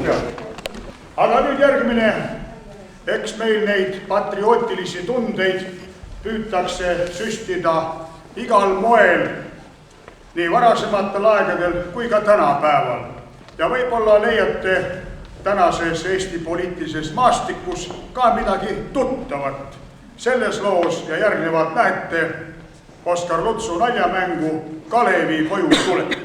Aga nüüd järgmine, eks meil neid patriootilisi tundeid püütakse süstida igal moel, nii varasematel aegadel kui ka tänapäeval. Ja võib-olla leiate tänases Eesti poliitilises maastikus ka midagi tuttavat. Selles loos ja järgnevalt näete Oskar Lutsu naljamängu Kalevi koju tulek.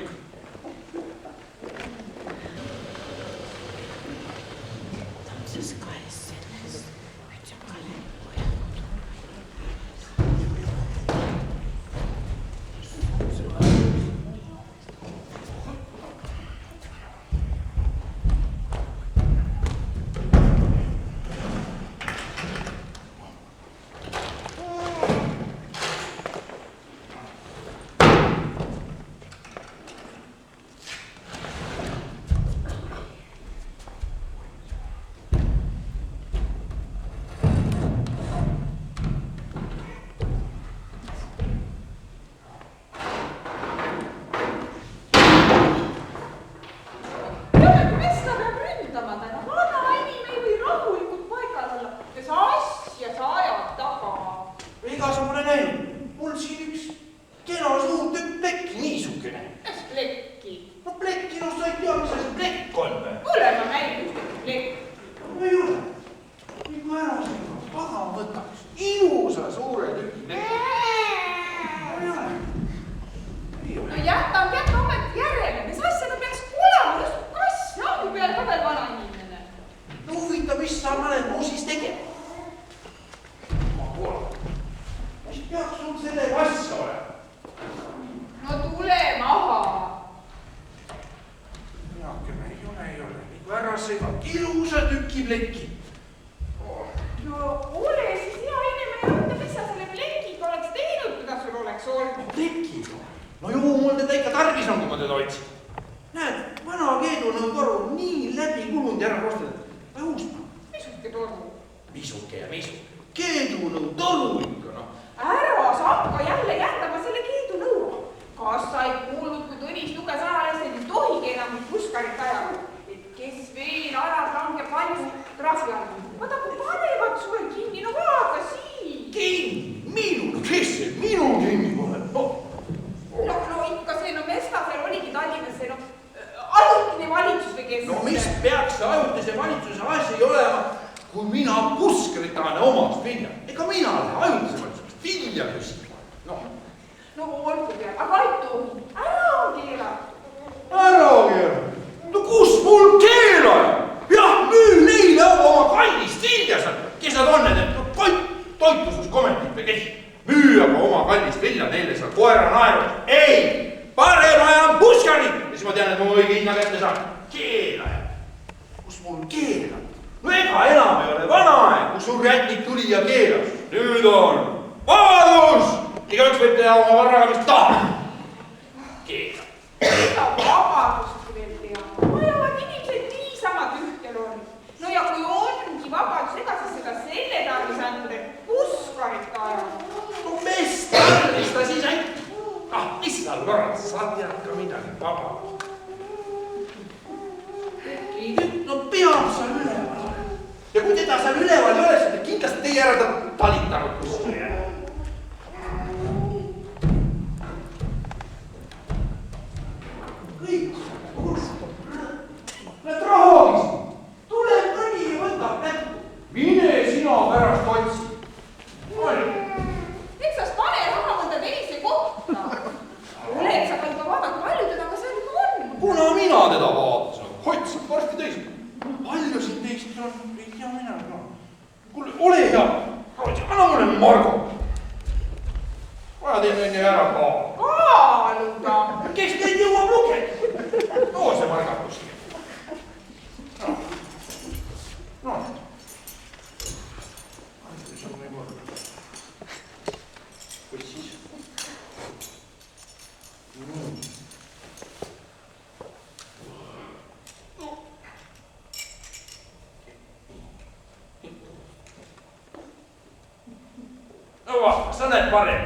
Sa näed parem.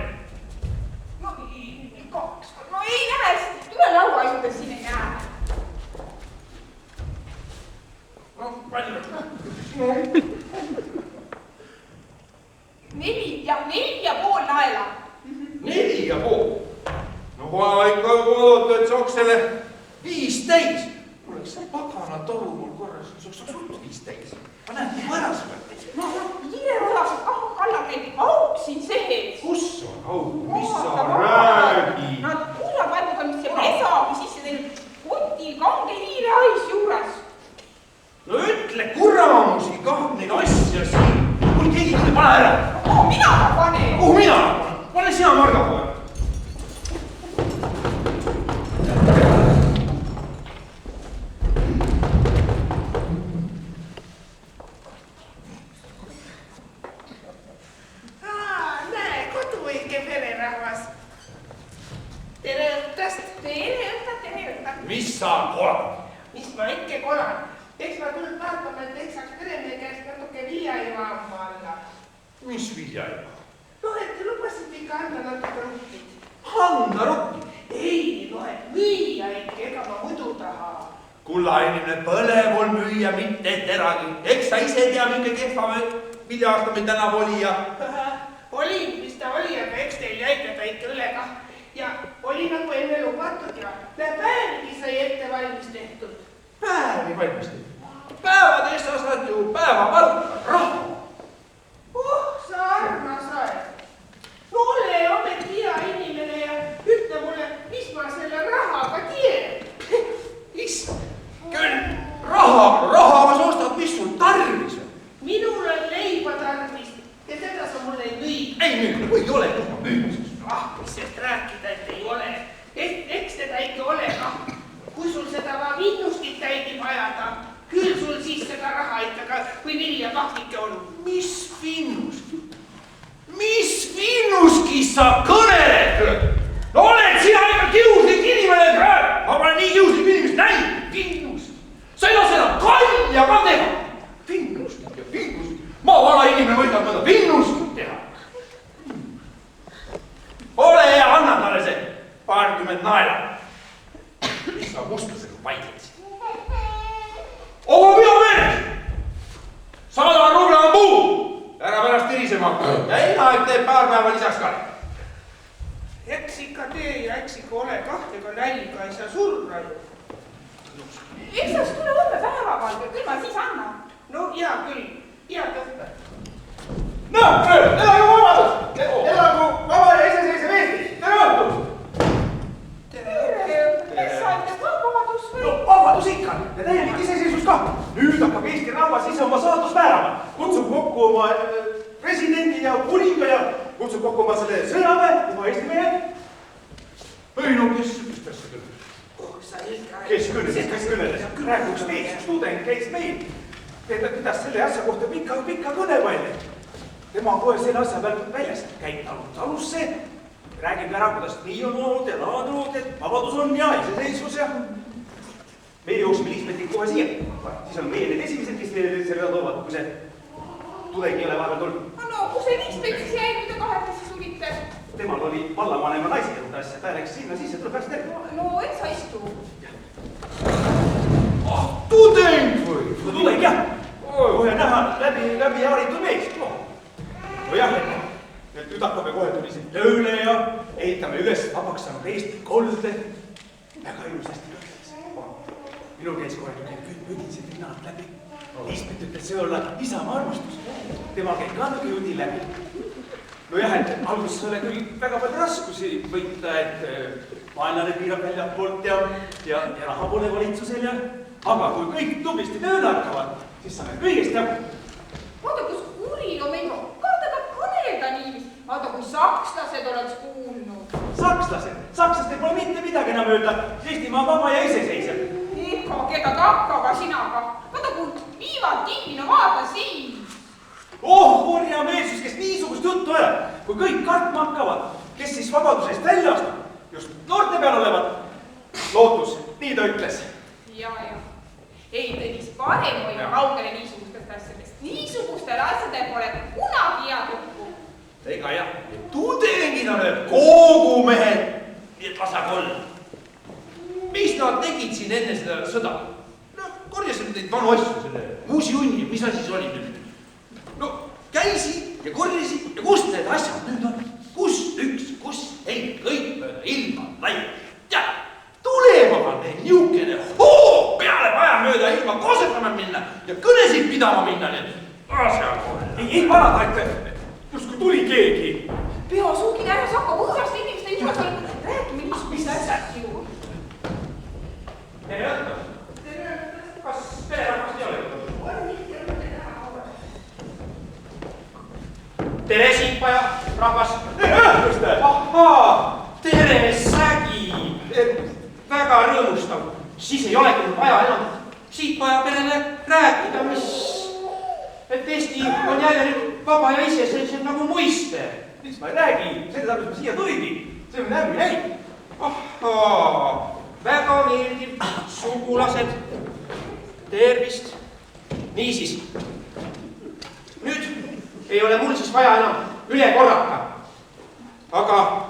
No ei näe, tule laua juurde, siin ei näe. No, palju. 4,5 naela. 4,5. No ma ikka oota, et saaks selle 5 täis. Oleks see pagana toru mul korras, saaks ruttu 5 täis. Ma näen, nii võras oled. No, hiirevalased kallal käib auk siin sees. Kus on auk? Mis sa räägid? Nad kuulavarmud on see pesagi sisse teinud. Kotil kange hiirehais juures. No ütle kuramusi kah neid asja siin. Kui keegi tuli, pane ära. Kuhu mina ka panen? Kuhu mina panen? Pane sina Marga poole. Näe, koduõige pererahvas. Tere õhtust. Tere õhtat. Mis sa kolad? Mis ma ikka kolan? Eks ma tulnud vaatama, et eks saaks peremehe käest natuke viljajuva ammu alla. Mis viljajuva? No, et te lubasite ikka anda natuke rukkid. Anda rukki. Ei, no, et müüa ikka, ega ma muidu taha. Kulla inimene põlevul müüa mitte teragi. Eks sa ise tea, mingi kehva vilja-aasta meil tänav oli ja... Oli, mis ta oli, aga eks teil jäi teda ikka üle kah. Ja oli nagu enne lubatud ja päevigi sai ette valmis tehtud. Päevi valmis tehtud. Päevadest sa saad ju päevapalka, raha. Sa armas oled. No ole ometi hea inimene ja ütle mulle, mis ma selle rahaga teen. Küll, raha sa ostad, mis sul tarvis on. Minul on leiba tarvis ja seda sa mulle ei müü. Ei müü, või ei ole tuha müümises. Mis sest rääkida, et ei ole. Eks teda ikka ole kah. Kui sul seda vinnustit täidib ajada, küll sul siis seda raha ikka ka, kui vilja kahtike on. Mis vinnuski sa kõneled? No oled sina ikka kiuslik inimene, kurat! Ma pole nii kiuslik inimest näinud. Vinnus. Sa ei lase enam kalja ka teha. Vinnustik ja vinnustik. Ma vana inimene võitab mõnda vinnustik teha. Ole hea, anna talle see 20 naela. Mis sa mustlasega vaidled siin? Oma pea meeles! 100 rubla on puu! Ära pärast tirisema hakka. Ja ennaeg teeb paar päeva lisaks ka. Eks ikka tee ja eks ikka ole kah, ega nälga ei saa surra ju. Eks sa tule homme päevavalge, küll ma siis annan. No hea küll, hea tõhta. No, elagu vabadus! Elagu vaba ja iseseisev Eesti! Tere õhtust! Tere, kes sa ütled vabadus või? No vabadus ikka ja täielik iseseisvus ka. Nüüd hakkab Eesti rahvas ise oma saatust määrama. Kutsub kokku oma presidendi ja kuninga ja kutsub kokku oma selle sõjaväe, oma Eesti mehed. Ei no, kes süüdist asja küll? Kes kõneles? Praegu üks mees, student käis meil. Ta pidas selle asja kohta pika kõne välja. Tema kohe selle asja peal väljas käib talusse. Räägib ära, kuidas nii on olnud ja naad olnud, et vabadus on ja iseseisvus ja... Meie jooksime lihtmetik kohe siia. Siis on meie need esimesed, kes meile selle toovad, kui see tudeng ei ole vahepeal tulnud. No, kui see lihtmetik siis jäi, mida kahete siis ulite? Temal oli vallavanema naise juurde asja, ta läks sinna sisse, tuleb pärast järgi. No, et sa istu. Ah, tudeng või? Tudeng jah, kohe näha läbi haaritud mees. No jah, et nüüd hakkame kohe tuliselt tööle ja ehitame üles vabaks saanud Eesti kolde. Väga ilusasti kõigles. Minul käis kohe üdised rinnad läbi. Liismet ütles, see olla Isamaa armastus. Tema käib ka natuke judi läbi. No jah, et alguses oli küll väga palju raskusi võita, et vaenlane piirab väljapoolt ja raha pole valitsusel ja... Aga kui kõik tublisti tööle hakkavad, siis saame kõigest jagu. Vaata, kus Urilo meil on. Kahte peab kõnelda niivis. Vaata, kui sakslased oleks kuulnud. Sakslastel pole mitte midagi enam öelda. Eestimaa vaba ja iseseisev. Ega keda takkaga sinaga. Vaata, kui viivad kinni, no vaata siin. Oh, kurja meelsus, kes niisugust juttu ajab. Kui kõik kartma hakkavad, kes siis vabadusest välja astub. Just noorte peal olevat. Lootus, nii ta ütles. Ja. Ei, Tõnis, parem hoida kaugele niisugustest asjadest. Niisugustele asjadel pole kunagi hea tukku. Ega jah, tudengid on need koogumehed, nii et laseb olla. Mis nad tegid siin enne seda sõda? No, korjasid korjasid neid vanu asju, selle muusijunni, mis asi see oli nüüd? No käisid ja korjasid ja kust need asjad nüüd on? Kus üks, kus ei, kõik mööda ilma laiali. Ja tulevaga meil niukene hoo peale vaja mööda ilma koosetama minna ja kõnesid pidama minna need asja kohe. Ei vanada, et justkui tuli keegi. Peo suugin ära, sa hakkab õhrast inimeste juures olema. Räägime niisugust asjad ju. Tere õhtu. Kas pererahvast ei ole? Tere Siitpaja, rahvas. Ahaa, tere Sägi. Väga rõõmustav. Siis ei olegi nüüd vaja enam Siitpaja perele rääkida, et Eesti on jälle nüüd vaba ja iseseisev nagu muiste. Miks ma ei räägi? Selle tarvis ma siia tuligi. See on läbi näib. Ahaa, väga meeldiv. Sugulased. Tervist. Niisiis. Nüüd ei ole mul siis vaja enam üle korrata. Aga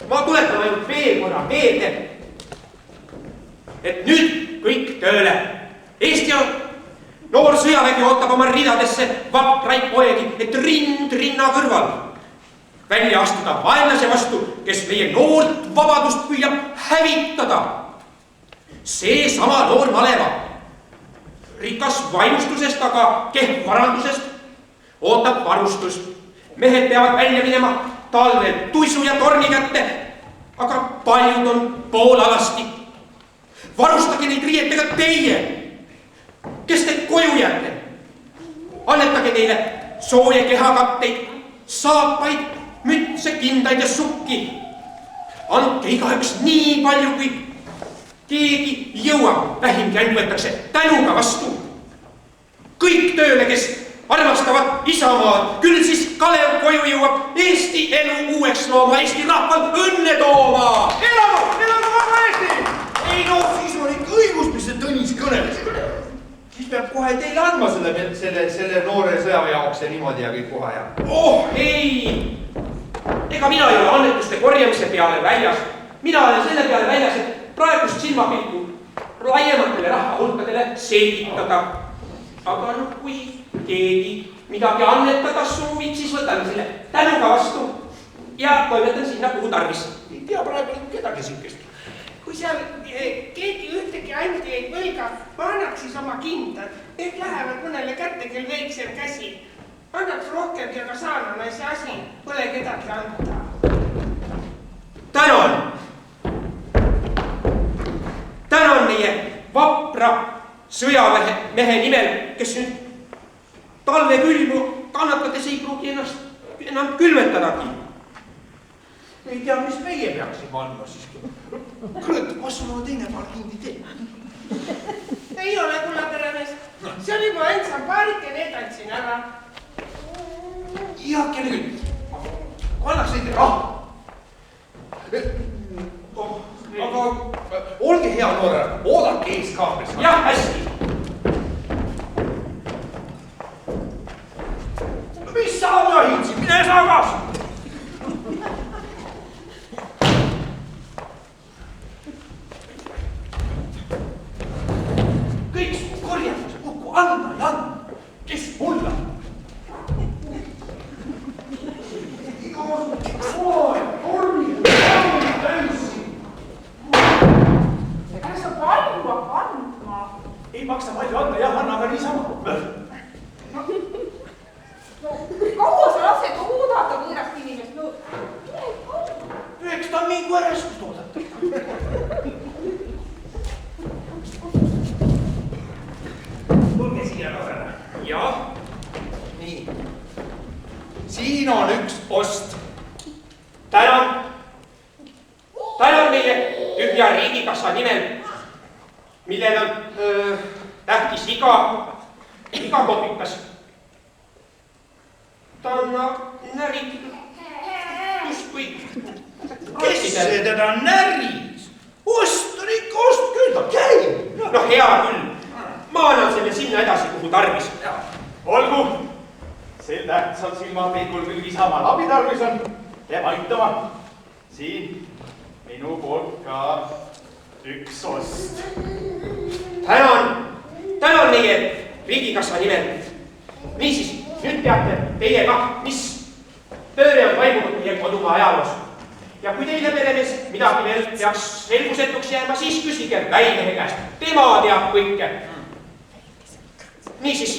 ma tuletan ainult veel korra meelde, et nüüd kõik tööle. Eesti on noor sõjavägi ootab oma ridadesse vapraid poegi, et rind rinna kõrval välja astuda vaenlase vastu, kes meie noort vabadust püüab hävitada. See sama noor maleva, rikas vaimustusest, aga kehv varandusest, ootab varustust. Mehed peavad välja minema talvel tuisu ja torni kätte, aga paljud on poolalasti. Varustage neid riietega teie, kes te koju jääte. Annetage neile sooje kehakatteid, saapaid, mütse, kindaid ja sukki. Andke igaüks nii palju, kui keegi jõuab. Vähim känd võetakse tänuga vastu. Kõik tööle, kes armastavad Isamaad, küll siis Kalev koju jõuab Eesti elu uueks looma, Eesti rahval õnne tooma. Elagu vaba Eesti! Ei no, siis on ikka õigus, mis see Tõnis kõneles. Siis peab kohe teile andma selle noore sõjaväe jaoks ja niimoodi ja kõik kohe ja. Oh ei! Ega mina ei ole annetuste korjamise peale väljas. Mina olen selle peale väljas, et praegust silmapilku laiematele rahvahulkadele selgitada. Aga no kui keegi midagi annetada soovib, siis võtame selle tänuga vastu ja toimetan sinna kuhu tarvis. Ei tea praegu kedagi siukest. Kui seal keegi ühtegi andi ei võlga, ma annaks siis oma kindad. Ehk lähevad mõnele kätte, kel väiksem käsi. Annaks rohkemgi, aga saaname see asi, pole kedagi anda. Tänan meie vapra sõjamehe nimel, kes nüüd talve külmu kannatades ei pruugi ennast enam külmetadagi. Ei tea, mis meie peaksime andma siiski. Kurat, kas sul on teine paar kindi tee? Ei ole, kuna peremees. See oli mu ainsam paarik ja need andsin ära. Ja kelle küll. Annaks neid raha. Aga olge hea noore, oodake ees kaamris. Jah, hästi. Mis sa vahid siin? Mine sa kaasa. Kõik su korjanduse kokku anna ja anna. Kes mulla? Ei maksa palju anda, jah, anna aga niisama. No, kaua sa lased oodata võõrast inimest? No, Eks ta on mingi äreskust oodata. Tulge siia noorena. Jah. Nii. Siin on üks post. Tänan meie tühja riigikassa nimel, millel on tähtis iga kopikas. Ta on näritud justkui. Kes see teda näris? Ost on ikka ost küll, ta käib. No hea küll. Ma annan selle sinna edasi, kuhu tarvis. Olgu, sel tähtsal silmapilgul küll Isamaal abi tarvis on. Jääb aitama. Siin minu poolt ka üks ost. Tänan. tänan meie riigikassa nimel. Niisiis, nüüd teate teie ka, mis pööre on toimunud meie kodumaa ajaloos. Ja kui teile peremees midagi veel peaks selgusetuks jääma, siis küsige väimehe käest. Tema teab kõike. Niisiis.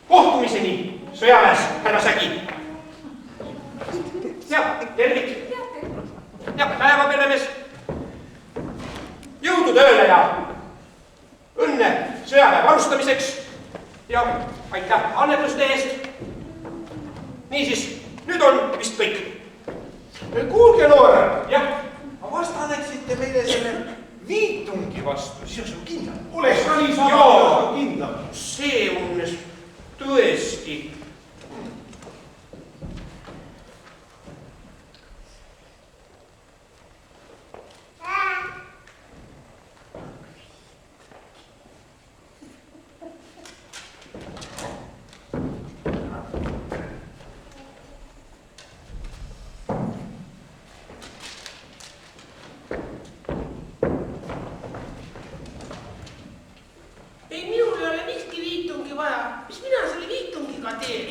Kohtumiseni sõjaväes, härra Sägi. Ja, tervik. Ja, päeva peremees. Jõudu tööle ja õnne sõjaväe varustamiseks. Ja aitäh annetuste eest. Niisiis, nüüd on vist kõik. Kuulge, noored. Jah. Ma vast anneksite meile selle viitungi vastu. See on kindlam. Oleks ka nii sama kindlam. See unes tõesti.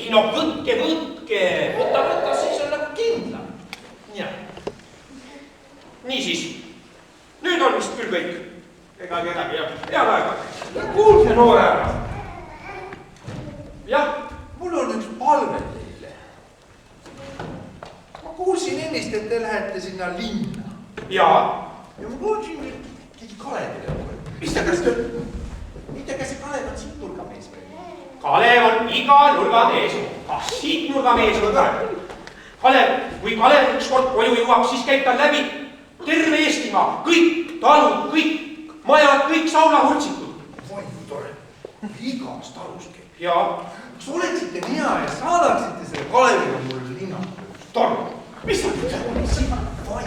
No võtke. Võta, siis on nagu kindla. Ja. Niisiis, nüüd on vist küll kõik. Ega kedagi, jah. Head aega. Kuulge, noorem. Jah. Mul on üks palve teile. Ma kuulsin ennist, et te lähete sinna linna. Jaa. Ja ma kuulsin, et keegi Kalevile on. Mis te käes see Kalev on siit nurgamees või? Kalev on iga nurgamees. Siit nurgamees on tore. Kalev, kui Kalev ükskord koju jõuab, siis käib tal läbi terve Eestimaa. Kõik talud, kõik majad, kõik saunahurtsikud. Voi tore. Igas talus käib. Jaa. Kas oleksite nii hea ja saadaksite selle Kaleviga mulle linnaku? Toru. Mis on siin? Vai.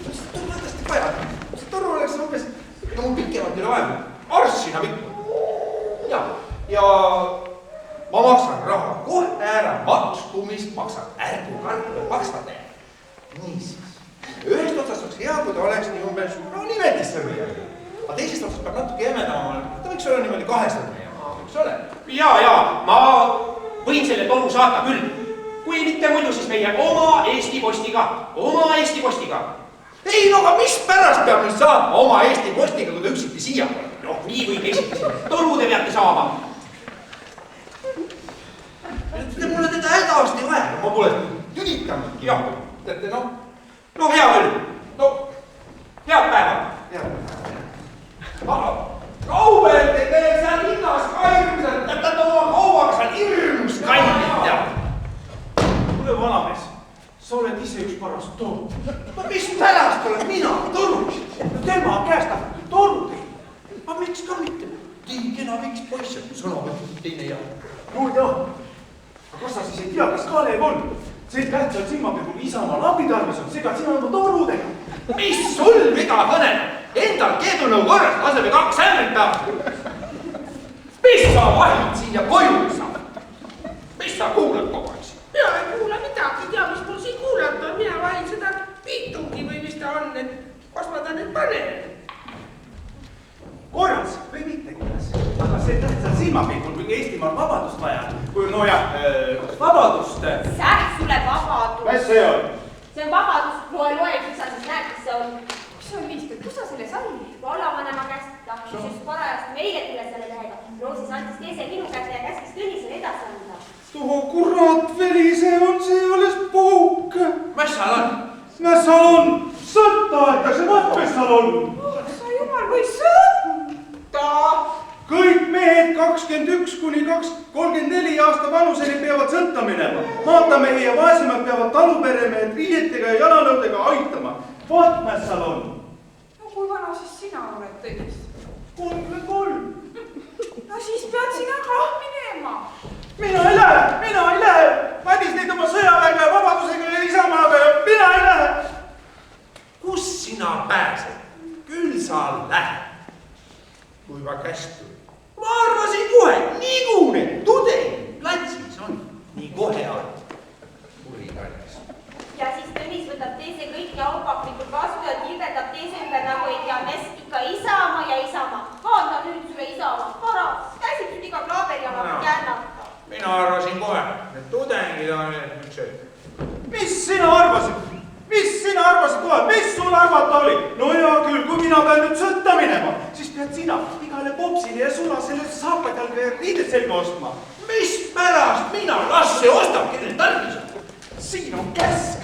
See toru hädasti vaja. See toru oleks umbes, no mul pikemalt ei ole vaja. Arst sinna pikku. Ja ma maksan raha kohe ära, makstumist maksan ärgu kartu maksvate. Niisiis. Ühest otsast oleks hea, kui ta oleks nii umbes, no nimetissõrmi järgi. Aga teisest otsast peab natuke jämedama. Ta võiks olla niimoodi 200 ja võiks ole. Jaa, ma võin selle toru saata küll. Kui mitte muidu, siis meie oma Eesti Postiga. Oma Eesti Postiga. Ei, no aga mis pärast peab nüüd saatma oma Eesti Postiga, kui ta üksiti siia pole? Noh, nii või teisiti. Toru te peate saama. Te mulle teda hädasti vaja. Ma pole tüditanud. Jah. Teate, noh. No hea küll. No, head päeva. Aga kaubel te teeb seal linnas ka hirmsalt. Tähendab oma kauaga seal hirmus kandid ja. Kuule, vanamees, sa oled ise üks paras toru. No mis pärast olen mina torus? Tema käest tahab toru teha. Aga miks ka mitte? Nii kena miks poiss on sõna võtnud teine ja. No jah. Aga kas sa siis ei tea, kas Kalev on? See tähtsal silmapilgul Isamaa labi tarvis on, seega sina on torudega. Mis sul viga kõnele? Endal keedunõu korras laseme 2 ämbrit peale. Mis sa vahid siin ja koju saad? Mis sa kuulad kogu aeg siin? Mina ei kuula midagi, tea, mis mul siin kuulata on. Mina vahin seda viitungi või mis ta on, et kas ma ta nüüd panen. Korras või mitte korras. Aga see tähtsal silmapilgul, kui Eestimaal vabadust vaja. Kui no jah, vabadust. Säh sulle vabadus. Mis see on? See on vabadus. Loe, mis sa siis näed, mis see on. Mis see on liistunud? Kus sa selle sai? Vallavanema käest tahtis just parajast meile tule selle lehega. Roosis andis teise minu kätte ja käskis Tõnisele edasi anda. Too kurat velise on see alles puuk. Mis seal on? Mässal on. Sõtta aetakse, mässal on. Sa jumal või sõtta. Kõik mehed 21 kuni 34 aasta vanuseni peavad sõtta minema. Maatamehi ja vaesemad peavad taluperemehed riietega ja jalanõudega aitama. Vaat mässal on. No kui vana siis sina oled, Tõnis? 33. No siis pead sina kah minema. Mina ei lähe. Madis neid oma sõjaväega ja vabadusega ja Isamaaga ja mina ei lähe. Kus sina pääsed? Küll sa lähed. Kui ma kästu. Ma arvasin kohe, nii kui need tudengid platsis on. Nii kohe on. Kuritarjas. ja siis Tõnis võtab teise kõik ja aupaklikult vastu ja tilbeldab teise ümber nagu ei tea mis, ikka Isamaa ja Isamaa. Anda nüüd sulle Isamaa, paras, käsib nüüd iga klaaberi alla kännata. Mina arvasin kohe, need tudengid on niisugused. Mis sina arvasid? Kohe, mis sul arvata oli? No hea küll, kui mina pean nüüd sõtta minema, siis pead sina igale popsile ja sulasele saapad jalga ja riided selga ostma. Mispärast mina? Las see ostab, kellel tarvis on. Siin on käsk.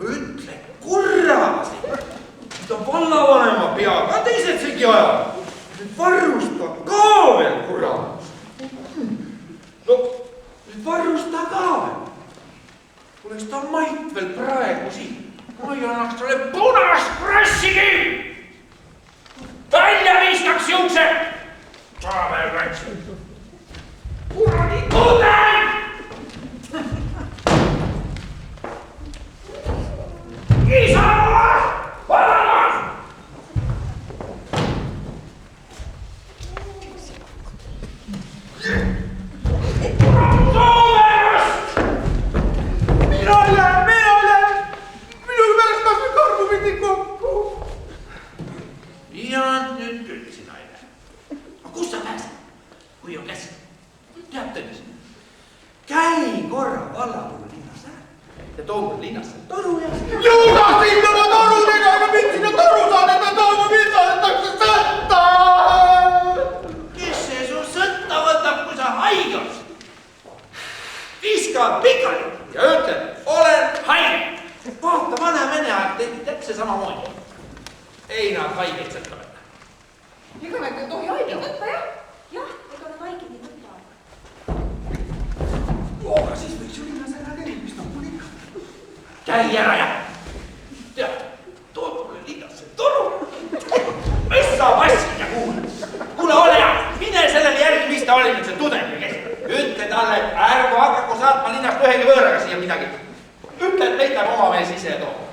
Ütle, kurrasi! Ta vallavanema pea ka teised segi ajal. Varrusta ka veel, kurramus. No, nüüd varrusta ka veel. Oleks ta Mait veel praegu siin. Ma ei annaks talle punast prassigi! Välja viiskaks juukse! Ka veel ratsi. Kuradi tudeng! Isamaa! Valanas! Soomerast! Mina lähen! Minu pärast kas või kargu pidi kokku. Ja nüüd küll sina ei lähe. Aga kus sa pääsed? Kui on käsk? Teab Tõnis. Käi korra vallapuhul linnas ära. Ja too mul linnasse toru ja... Jõudasin oma torudega, aga mind sinna toru saan, et ta tooma mind saadetakse sõtta! Kes see su sõtta võtab, kui sa haige oled? Viska pikali ja ütle, olen haige. Vaata, vana vene aeg tehti täpse samamoodi. Ei nad haigeid sõtta võtta. Ega nad ei tohi haigeid võtta, jah? Jah, ega nad haigeid ei võta. Aga siis võiks ju linnas ära käia, mis noh mul ikka. Käi ära ja tead, tood mulle linnasse toru. Mis sa vassid ja kuuled? Kuule, ole hea, mine sellele järgi, mis ta oli nüüd see tudengi kes. Ütle talle, et ärgu hakaku saatma linnast ühegi võõraga siia midagi. Ütle, et meid läheb oma mees ise tooma.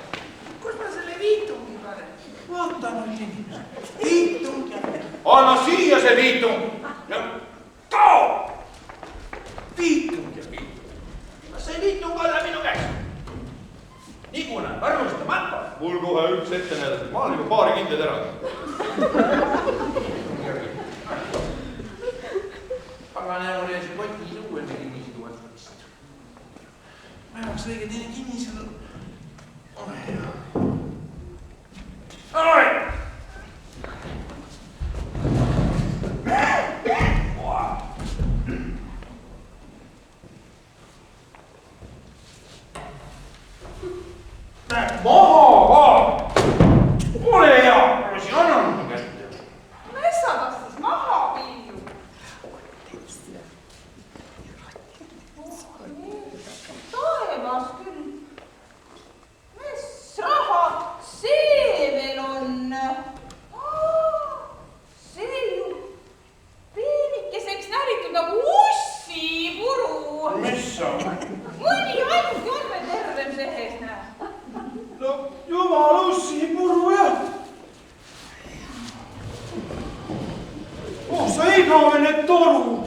Kus ma selle viitungi panen? Vaata nüüd inimene. Viitung ja... Anna siia see viitung. Ja too! Viitung ja viitung. Kas see viitung olla minu käes? Nii kui näeb arvustamata. Mul kohe üks ette näidata, ma olen juba paari kindled ära. Aga näol jäi see koti suue see kinnisi tuues vist. Ma ei oleks õige teine kinni seal. Oi! Maha vaad! Ole hea! Siin annan mu kätte. Mis sa tastis maha pilju? Taevas küll. Mis raha see veel on? See ju peenikeseks näritud nagu ussipuru. Mis sa? Mõni ainult jorme tervem sees näeb. No jumal ussi puru jah. Oh, sa igavene toru.